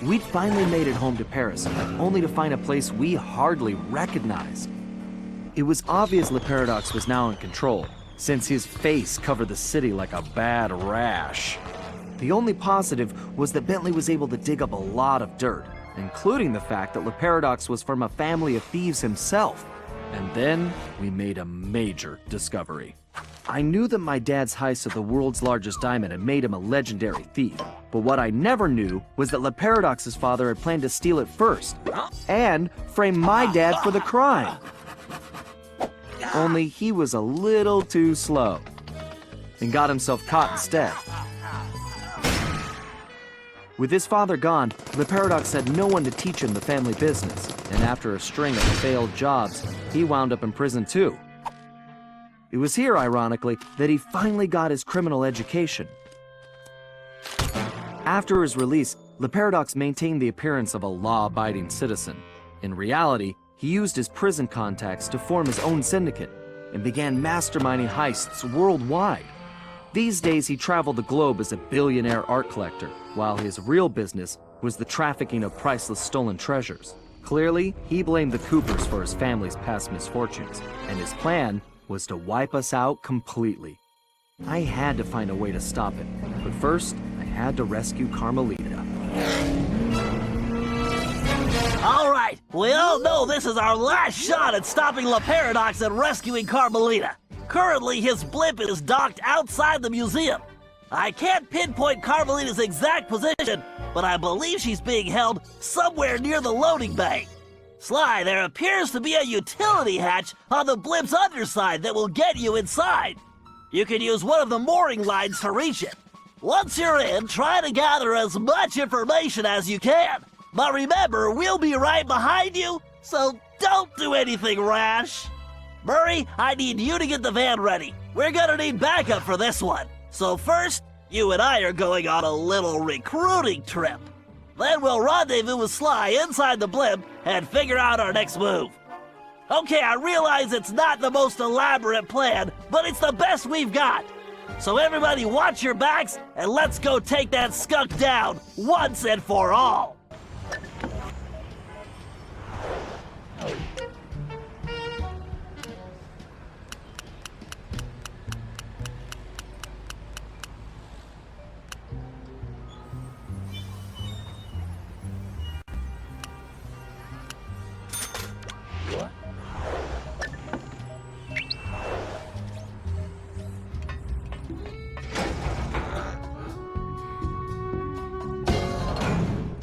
We'd finally made it home to Paris, only to find a place we hardly recognized. It was obvious Le Paradox was now in control, since his face covered the city like a bad rash. The only positive was that Bentley was able to dig up a lot of dirt, including the fact that Le Paradox was from a family of thieves himself. And then we made a major discovery. I knew that my dad's heist of the world's largest diamond had made him a legendary thief, but what I never knew was that Le Paradox's father had planned to steal it first, and frame my dad for the crime. Only he was a little too slow, and got himself caught instead. With his father gone, Le Paradox had no one to teach him the family business, and after a string of failed jobs, he wound up in prison too. It was here, ironically, that he finally got his criminal education. After his release, Le Paradox maintained the appearance of a law-abiding citizen. In reality, he used his prison contacts to form his own syndicate and began masterminding heists worldwide. These days, he traveled the globe as a billionaire art collector, while his real business was the trafficking of priceless stolen treasures. Clearly, he blamed the Coopers for his family's past misfortunes, and his plan was to wipe us out completely. I had to find a way to stop it, but first, I had to rescue Carmelita. All right, we all know this is our last shot at stopping Le Paradox and rescuing Carmelita. Currently, his blimp is docked outside the museum. I can't pinpoint Carmelita's exact position, but I believe she's being held somewhere near the loading bay. Sly, there appears to be a utility hatch on the blimp's underside that will get you inside. You can use one of the mooring lines to reach it. Once you're in, try to gather as much information as you can. But remember, we'll be right behind you, so don't do anything rash. Murray, I need you to get the van ready. We're gonna need backup for this one. So first, you and I are going on a little recruiting trip. Then we'll rendezvous with Sly inside the blimp and figure out our next move. Okay, I realize it's not the most elaborate plan, but it's the best we've got. So everybody watch your backs, and let's go take that skunk down once and for all.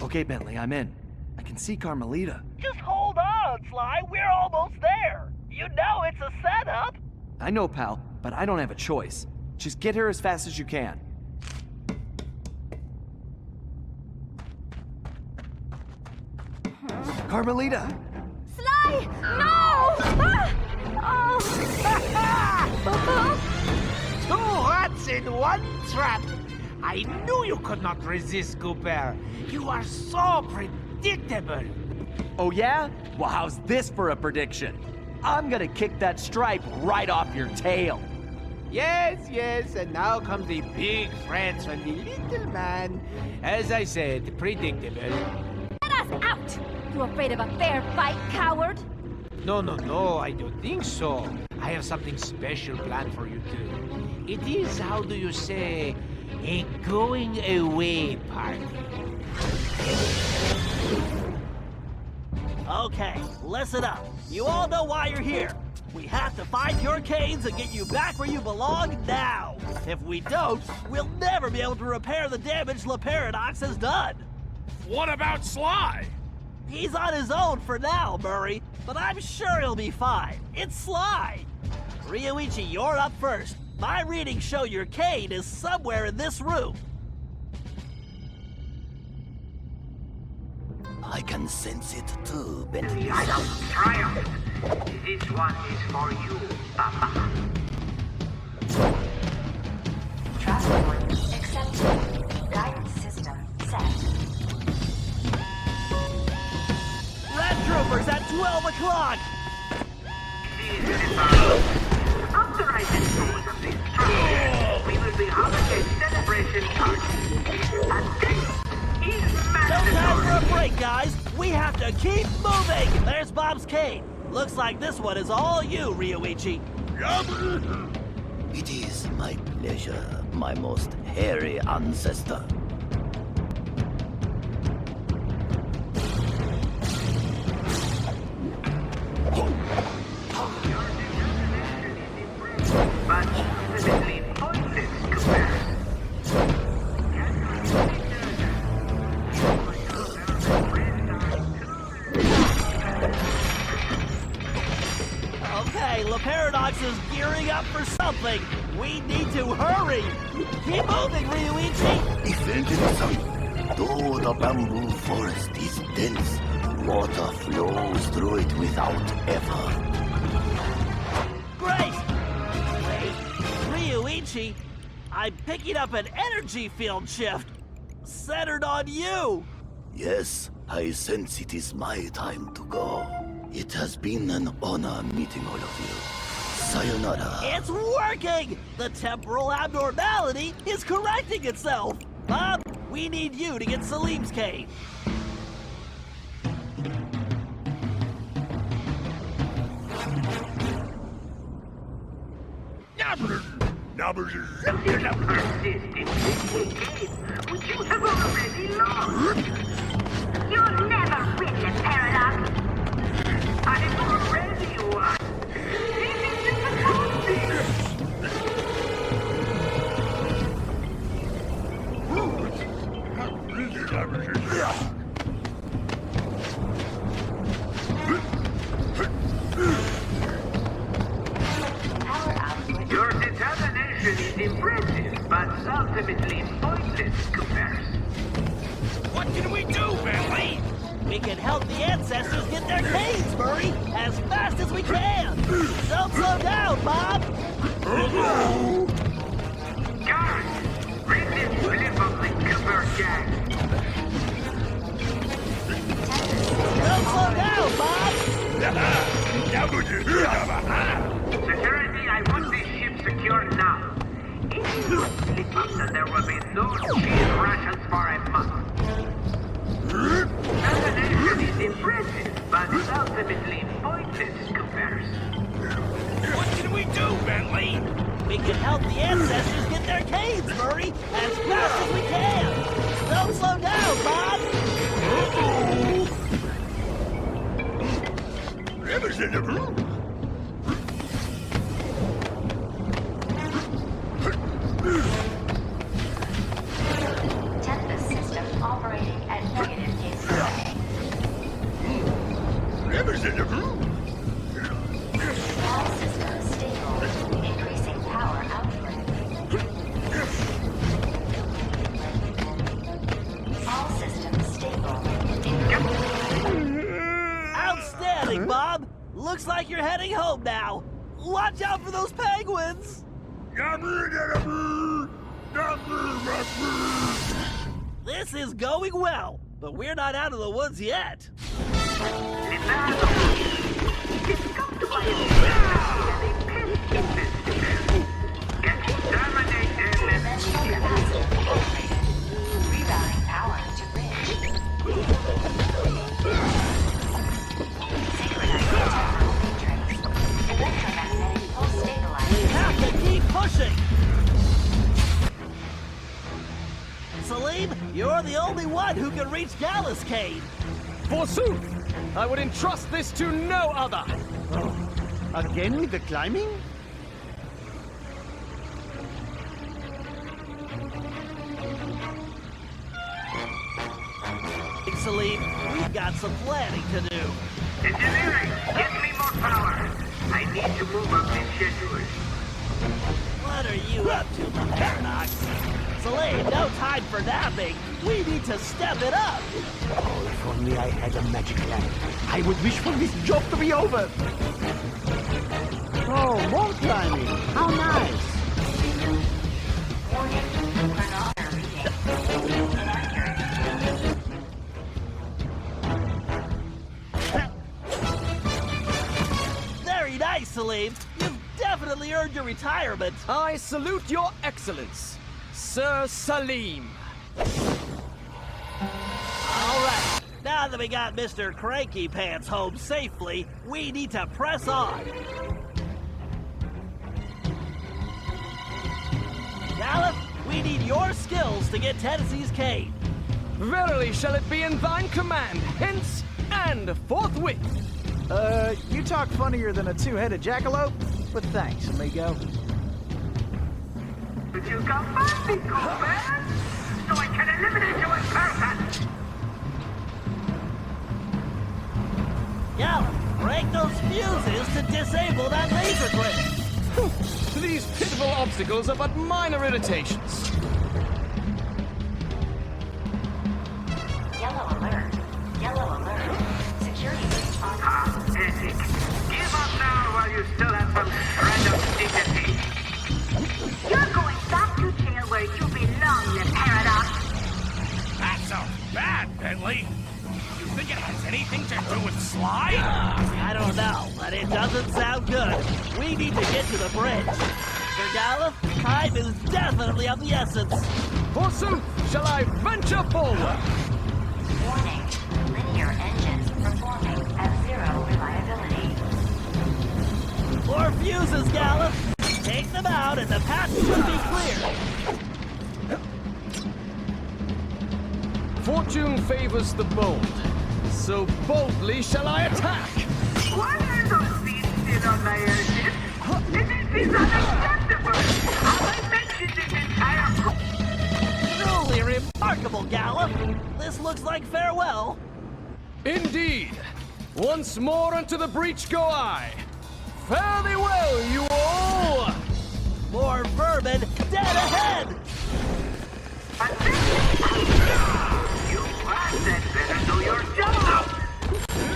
Okay, Bentley, I'm in. I can see Carmelita. Just hold on, Sly. We're almost there. You know it's a setup. I know, pal, but I don't have a choice. Just get here as fast as you can. Carmelita! Sly! No! Ah! Oh. Two rats in one trap! I knew you could not resist, Cooper. You are so predictable. Oh yeah? Well, how's this for a prediction? I'm gonna kick that stripe right off your tail. Yes, yes, and now comes the big threats from the little man. As I said, predictable. Let us out! You afraid of a fair fight, coward? No, I don't think so. I have something special planned for you two. It is, how do you say, a going away party. Okay, listen up. You all know why you're here. We have to find your canes and get you back where you belong now. If we don't, we'll never be able to repair the damage Le Paradox has done. What about Sly? He's on his own for now, Murray, but I'm sure he'll be fine. It's Sly. Ryuichi, you're up first. My readings show your cane is somewhere in this room. I can sense it too, Bentley. I have triumphed. This one is for you, Papa. Transport accepted. Guidance system set. Red Troopers at 12 o'clock! After I dispose of this truck, we will be having a celebration party. And this is No time for a mandatory. break, guys. We have to keep moving. There's Bob's cane. Looks like this one is all you, Ryuichi. It is my pleasure, my most hairy ancestor. But ultimately pointless comparison. Okay, LaParadox is gearing up for something. We need to hurry. Keep moving, Ryuichi. Defend-son, though the bamboo forest is dense, water flows through it without effort. Great. Wait, Ryuichi, I'm picking up an energy field shift centered on you. Yes, I sense it is my time to go. It has been an honor meeting all of you. Sayonara. It's working! The temporal abnormality is correcting itself. Bob, we need you to get Salim's cave. Persist in this game, which you have already lost. You'll never win the paradox. I've already won. This is disappointing. Power output. Your determination is impressive, but ultimately pointless comparison. What can we do, Bentley? We can help the ancestors get their caves, Murray, as fast as we can. Don't slow down, Bob. Guys, read this blip of the Cooper gang. Don't slow down, Bob. Security, I want this ship secure now. If you slip up, then there will be no cheese rations for a month. Determination is impressive, but ultimately pointless comparison. What can we do, Bentley? We can help the ancestors get their caves, Murray, as fast as we can. Don't slow down, Bob. Tempest system operating at negative KPI. All systems stable. Increasing power output. All systems stable. Outstanding, Bob. Looks like you're heading home now. Watch out for those penguins. This is going well, but we're not out of the woods yet. Leonardo, it's come to my attention that a pest infested can exterminate them Conventional capacity activated. Rerouting power to grid. Synchronizing temporal matrix. Electromagnetic pulse We stabilizer. have to keep pushing. Salim, you're the only one who can reach Gallus Cave. Forsooth! I would entrust this to no other! Oh, again with the climbing? Salim, we've got some planning to do. Engineering, get me more power. I need to move up this schedule. What are you up to, Paradox? Salim, no time for napping. We need to step it up. Oh, if only I had a magic lamp. I would wish for this job to be over. Oh, more climbing. How nice. Warning. Chronometer reading. Inaccurate. Very nice, Salim. You've definitely earned your retirement. I salute your excellence, Sir Salim. Now that we got Mr. Cranky Pants home safely, we need to press on. Gallop, we need your skills to get Tennessee's cane. Verily shall it be in thine command, hence and forthwith. You talk funnier than a two-headed jackalope, but thanks, amigo. Did you come find me, Cooper? So I can eliminate you in person! Gallop, break those fuses to disable that laser grid. These pitiful obstacles are but minor irritations. Yellow alert. Yellow alert. Security breach on. Pathetic. Give up now while you still have some shred of dignity. You're going back to jail where you belong, the Paradox. That sounds bad, Bentley. You think it has anything to do with Sly? I don't know, but it doesn't sound good. We need to get to the bridge. Mr. Gallop, time is definitely of the essence. Forsooth, shall I venture forward? Warning. Linear engines performing at 0 reliability. More fuses, Gallop. Take them out and the path should be clear. Fortune favors the bold, so boldly shall I attack. Why are those beasts still on my airship? This is unacceptable! Have I mentioned this entire Truly remarkable, Gallop. This looks like farewell. Indeed. Once more unto the breach go I. Fare thee well, you all! More vermin dead ahead. You bastard better do your job!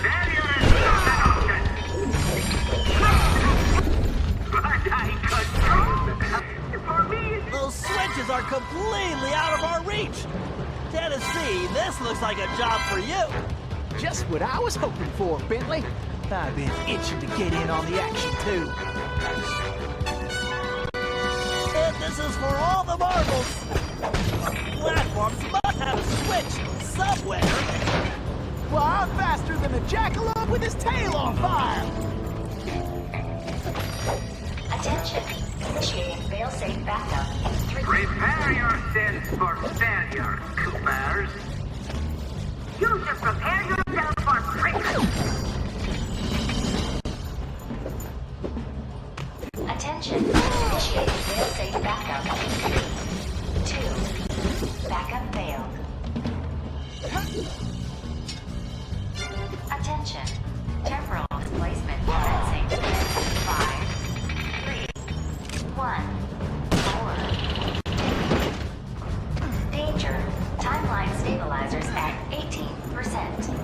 Failure is not an option! But I control! For me, Those switches are completely out of our reach. Tennessee, this looks like a job for you. Just what I was hoping for, Bentley. I've been itching to get in on the action, too. And this is for all the marbles. Platforms must have a switch somewhere. Well, I'm faster than a jackalope with his tail on fire. Attention. Initiating fail-safe backup in 3. prepare yourselves for failure, Coopers. You should prepare yourself for friction. Attention. Initiating fail-safe backup in 3, 2. Backup failed. Attention. Temporal displacement commencing in 5, 3, 1, 4. Danger. Timeline stabilizers at 18%.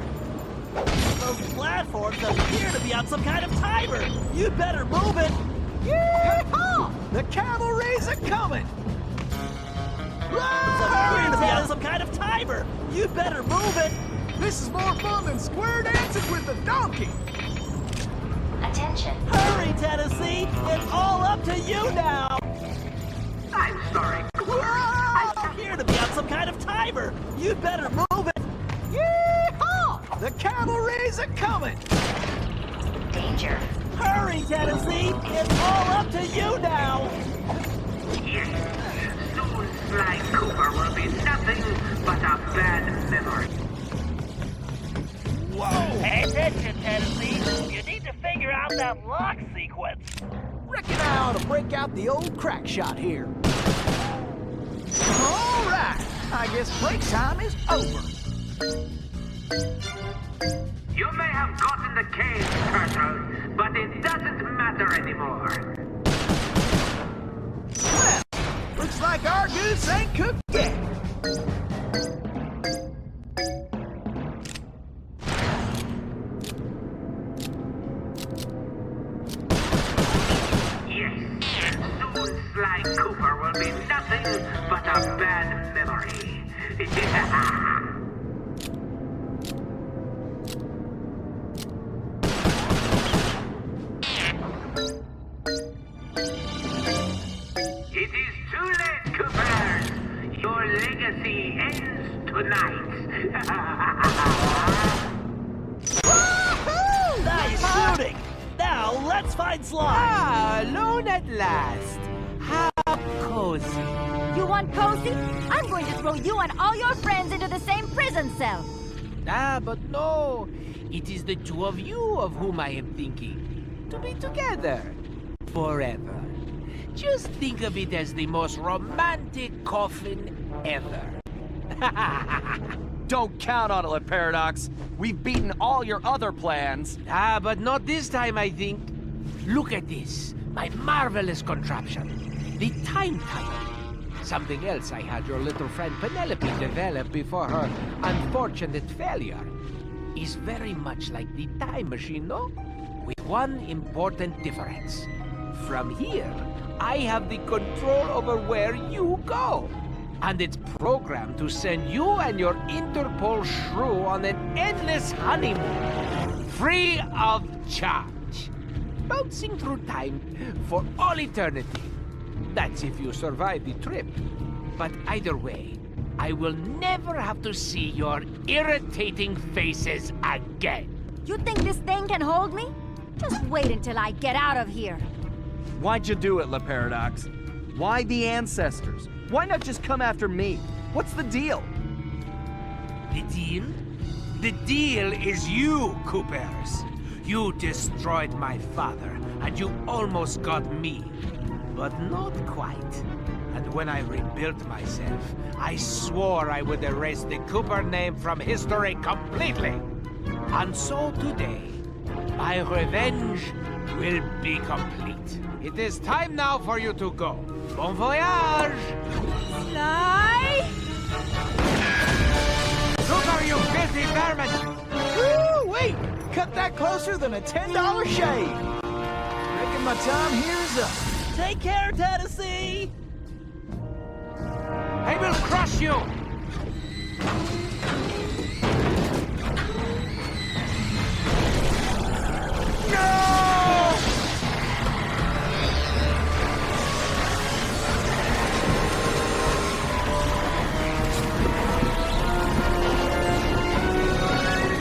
Those platforms appear to be on some kind of timer. You'd better move it. Yeehaw! The cavalry's a-coming! Appear to be on some kind of timer. You'd better move it. This is more fun than square dancing with the donkey! Attention. Hurry, Tennessee. It's all up to you now. I'm sorry. I appear to be on some kind of timer. You'd better move it. Yeehaw! The cavalry's a-coming! Danger. Hurry, Tennessee. It's all up to you now. Yes. Soon Sly Cooper will be nothing but a bad memory. Whoa. Pay attention, Tennessee. You need to figure out that lock sequence. Reckon I ought to break out the old crack shot here. All right. I guess break time is over. You may have gotten the cage, Turtle, but it doesn't matter anymore. Well, looks like our goose ain't cooked yet. Yes. Soon Sly Cooper will be nothing but a bad memory. It is too late, Coopers. Your legacy ends tonight. Now, let's find Sly! Ah, alone at last. How cozy. You want cozy? I'm going to throw you and all your friends into the same prison cell. Ah, but no. It is the two of you of whom I am thinking. To be together. Forever. Just think of it as the most romantic coffin ever. Don't count on it, Paradox. We've beaten all your other plans. Ah, but not this time, I think. Look at this. My marvelous contraption. The time tunnel. Something else I had your little friend Penelope develop before her unfortunate failure. Is very much like the time machine, no? With one important difference. From here, I have the control over where you go. And it's programmed to send you and your Interpol shrew on an endless honeymoon. Free of charge. Bouncing through time for all eternity. That's if you survive the trip. But either way, I will never have to see your irritating faces again. You think this thing can hold me? Just wait until I get out of here. Why'd you do it, Paradox? Why the ancestors? Why not just come after me? What's the deal? The deal? The deal is you, Coopers. You destroyed my father, and you almost got me. But not quite. And when I rebuilt myself, I swore I would erase the Cooper name from history completely. And so today, my revenge will be complete. It is time now for you to go. Bon voyage! Sly! Cooper, you filthy vermin! Woo, wait! Cut that closer than a $10 shave. Reckon my time here's up. Take care, Tennessee! I will crush you!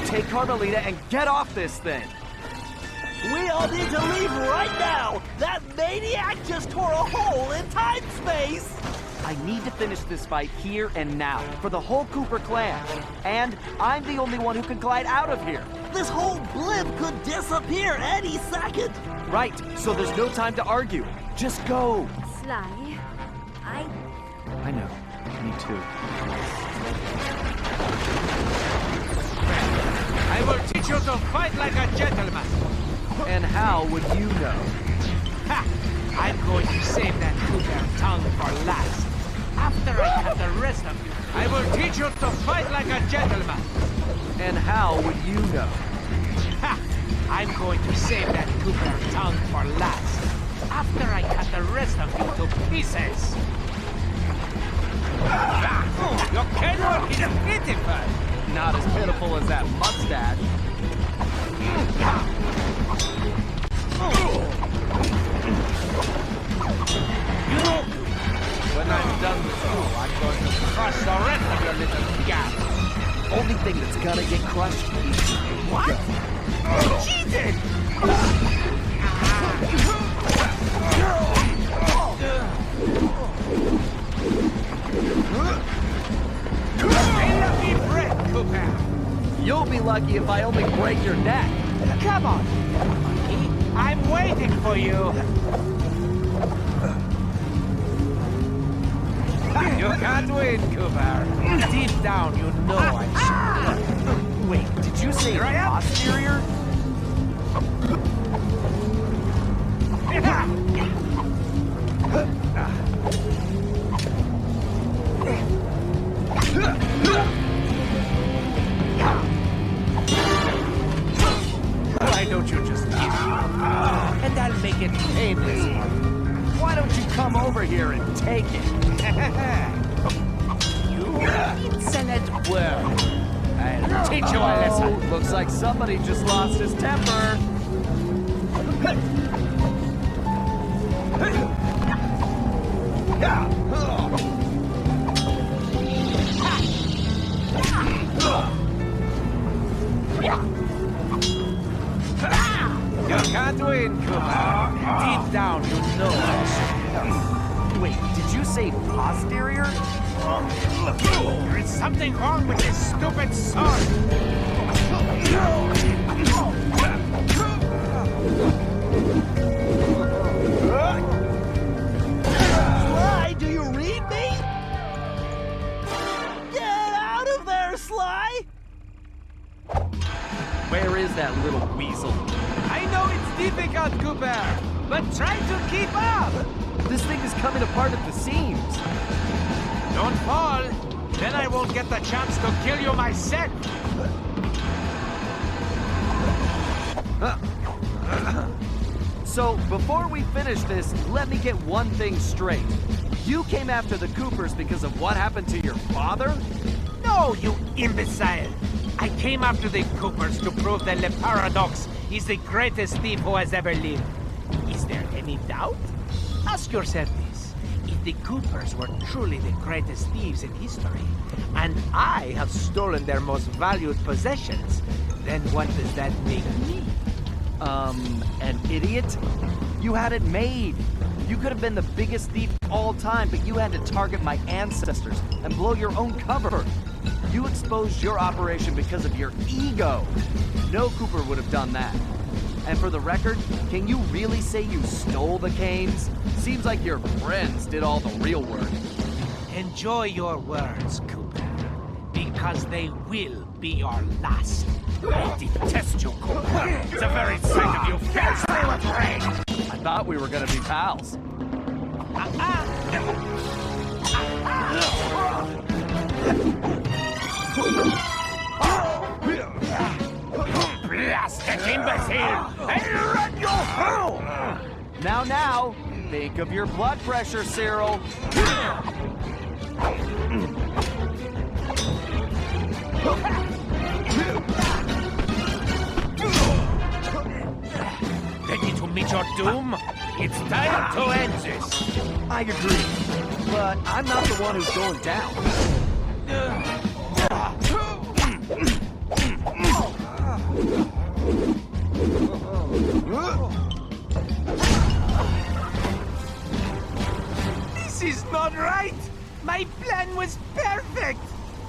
Take Carmelita and get off this thing. We all need to leave right now! That maniac just tore a hole in time-space! I need to finish this fight here and now, for the whole Cooper clan. And I'm the only one who can glide out of here. This whole blimp could disappear any second! Right, so there's no time to argue. Just go. Sly, I know. Me too. I will teach you to fight like a gentleman. And how would you know? Ha! I'm going to save that Cooper tongue for last. After I cut the rest of you, I will teach you to fight like a gentleman. And how would you know? Ha! I'm going to save that Cooper tongue for last. After I cut the rest of you to pieces. Your Kenworth is pitiful. Not as pitiful as that mustache. You know, when I'm done with you, I'm going to crush the rest of your little gap. Only thing that's gonna get crushed is What? You cheated! Hey, let me break, Cooper. You'll be lucky if I only break your neck. Come on, monkey. I'm waiting for you. You can't win, Cooper. Deep down, you know I'm Wait, did you say Here I am. posterior? Why don't you just give me and I'll make it painless for you. Why don't you come over here and take it? You insolent worm. I'll teach you a lesson. Looks like somebody just lost his temper. You can't win, Cooper. Deep down, you know it. Wait, did you say posterior? There is something wrong with this stupid sword. Sly, do you read me? Get out of there, Sly! Where is that little weasel? I know it's difficult, Cooper, but try to keep up. This thing is coming apart at the seams. Don't fall, then I won't get the chance to kill you myself. So, before we finish this, let me get one thing straight. You came after the Coopers because of what happened to your father? No, you imbecile! I came after the Coopers to prove that Le Paradox is the greatest thief who has ever lived. Is there any doubt? Ask yourself this. If the Coopers were truly the greatest thieves in history, and I have stolen their most valued possessions, then what does that make me? An idiot? You had it made. You could have been the biggest thief of all time, but you had to target my ancestors and blow your own cover. You exposed your operation because of your ego. No Cooper would have done that. And for the record, can you really say you stole the canes? Seems like your friends did all the real work. Enjoy your words, Cooper, because they will be your last. I detest you, Cooper. The very sight of you fills me with rage. I thought we were gonna be pals. Blasted imbecile! I'll run you through! Now, think of your blood pressure, Cyril. Ready to meet your doom? It's time to end this. I agree, but I'm not the one who's going down. This is not right! My plan was perfect!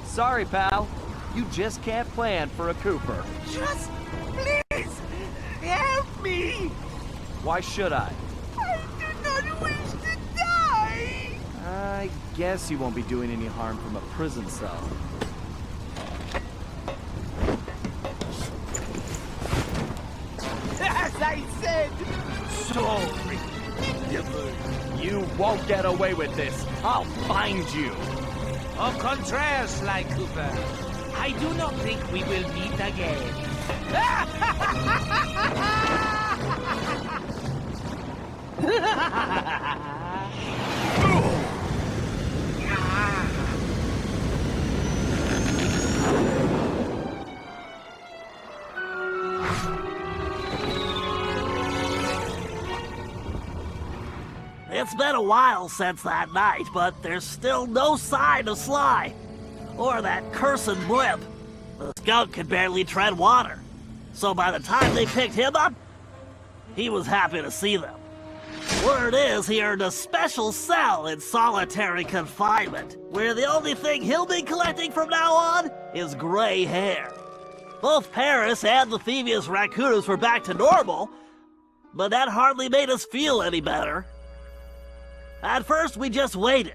Sorry, pal. You just can't plan for a Cooper. Just please help me! Why should I? I do not wish to die! I guess you won't be doing any harm from a prison cell. As I said! Sorry. You won't get away with this. I'll find you. Au contraire, Sly Cooper. I do not think we will meet again. It's been a while since that night, but there's still no sign of Sly. Or that cursed blimp. The skunk could barely tread water. So by the time they picked him up, he was happy to see them. Word is he earned a special cell in solitary confinement, where the only thing he'll be collecting from now on is gray hair. Both Paris and the Thieves raccoons were back to normal, but that hardly made us feel any better. At first, we just waited,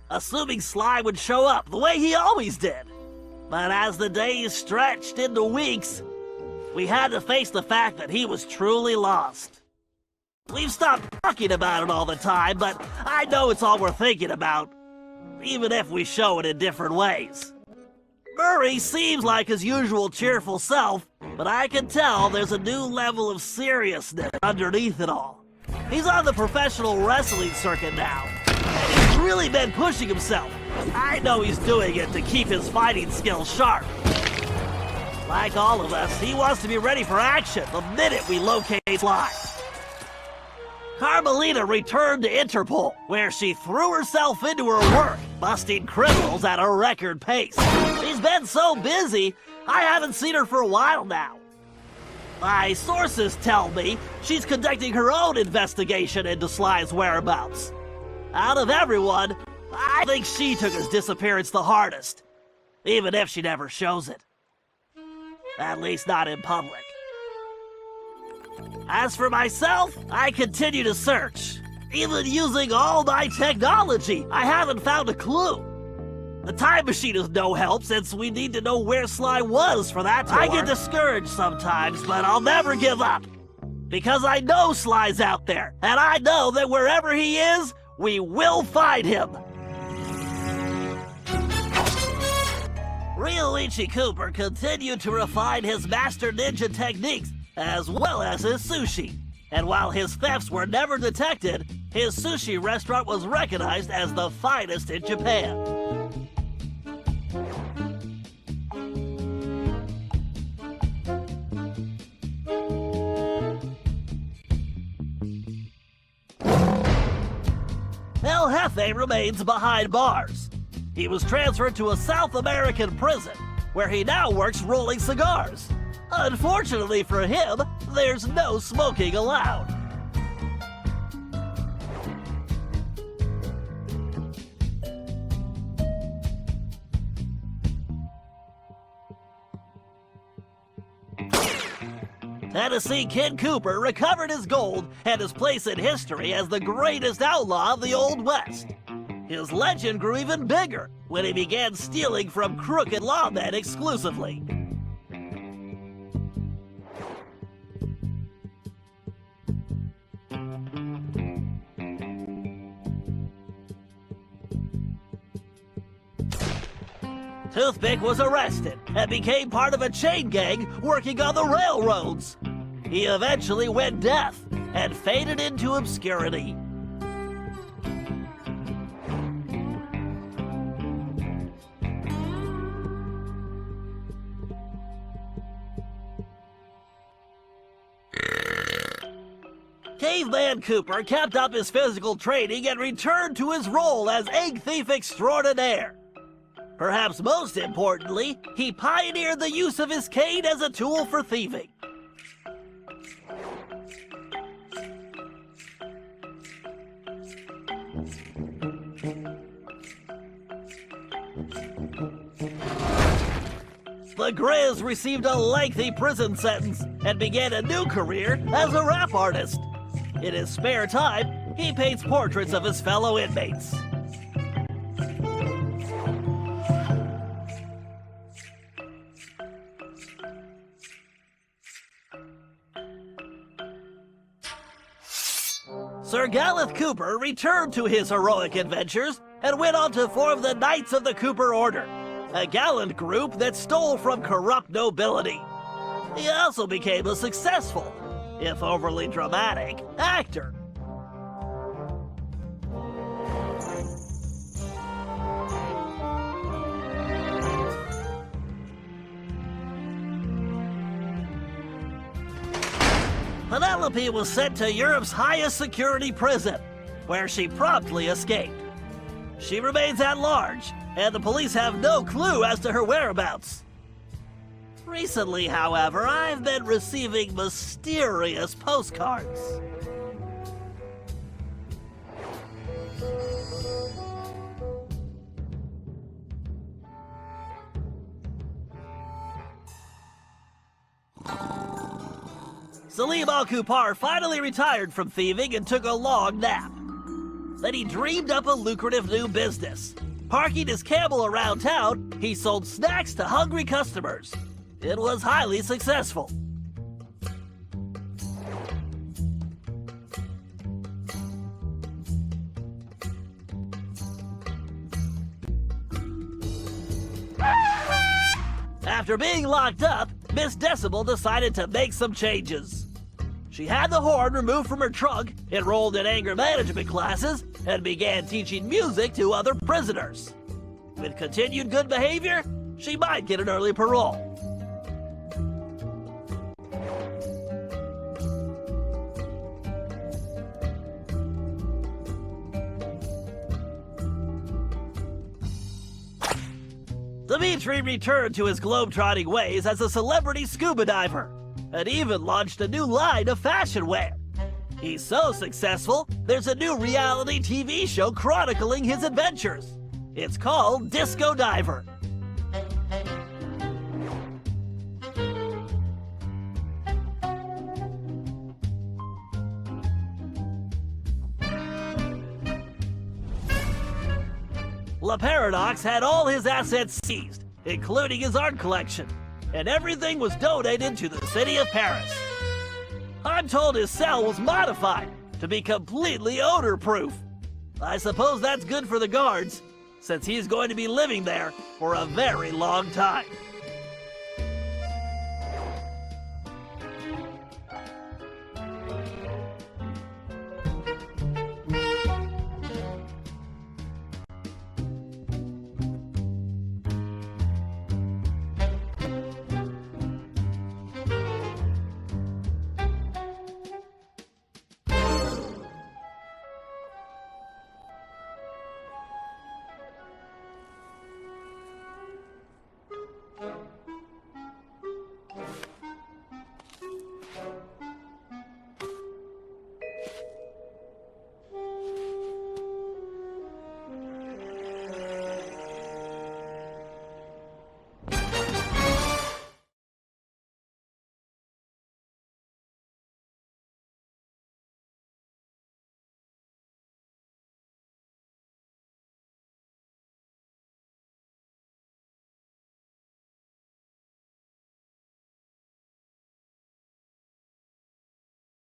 assuming Sly would show up the way he always did. But as the days stretched into weeks, we had to face the fact that he was truly lost. We've stopped talking about it all the time, but I know it's all we're thinking about, even if we show it in different ways. Murray seems like his usual cheerful self, but I can tell there's a new level of seriousness underneath it all. He's on the professional wrestling circuit now, and he's really been pushing himself. I know he's doing it to keep his fighting skills sharp. Like all of us, he wants to be ready for action the minute we locate Sly. Carmelita returned to Interpol, where she threw herself into her work, busting criminals at a record pace. She's been so busy, I haven't seen her for a while now. My sources tell me she's conducting her own investigation into Sly's whereabouts. Out of everyone, I think she took his disappearance the hardest, even if she never shows it. At least not in public. As for myself, I continue to search. Even using all my technology, I haven't found a clue. The time machine is no help since we need to know where Sly was for that to work. I get discouraged sometimes, but I'll never give up. Because I know Sly's out there, and I know that wherever he is, we will find him. Ryoichi Cooper continued to refine his master ninja techniques as well as his sushi. And while his thefts were never detected, his sushi restaurant was recognized as the finest in Japan. El Jefe remains behind bars. He was transferred to a South American prison, where he now works rolling cigars. Unfortunately for him, there's no smoking allowed. Tennessee Kid Cooper recovered his gold and his place in history as the greatest outlaw of the Old West. His legend grew even bigger when he began stealing from crooked lawmen exclusively. Toothpick was arrested and became part of a chain gang working on the railroads. He eventually went deaf and faded into obscurity. Caveman Cooper kept up his physical training and returned to his role as egg thief extraordinaire. Perhaps most importantly, he pioneered the use of his cane as a tool for thieving. The Grizz received a lengthy prison sentence and began a new career as a rap artist. In his spare time, he paints portraits of his fellow inmates. Sir Gallup Cooper returned to his heroic adventures and went on to form the Knights of the Cooper Order, a gallant group that stole from corrupt nobility. He also became a successful, if overly dramatic, actor. Penelope was sent to Europe's highest security prison, where she promptly escaped. She remains at large, and the police have no clue as to her whereabouts. Recently, however, I've been receiving mysterious postcards. Salim Al-Kupar finally retired from thieving and took a long nap. Then he dreamed up a lucrative new business. Parking his camel around town, he sold snacks to hungry customers. It was highly successful. After being locked up, Miss Decibel decided to make some changes. She had the horn removed from her trunk, enrolled in anger management classes, and began teaching music to other prisoners. With continued good behavior, she might get an early parole. Dimitri returned to his globetrotting ways as a celebrity scuba diver. and even launched a new line of fashion wear. He's so successful, there's a new reality TV show chronicling his adventures. It's called Disco Diver. La Paradox had all his assets seized, including his art collection, and everything was donated to the city of Paris. I'm told his cell was modified to be completely odor-proof. I suppose that's good for the guards, since he's going to be living there for a very long time.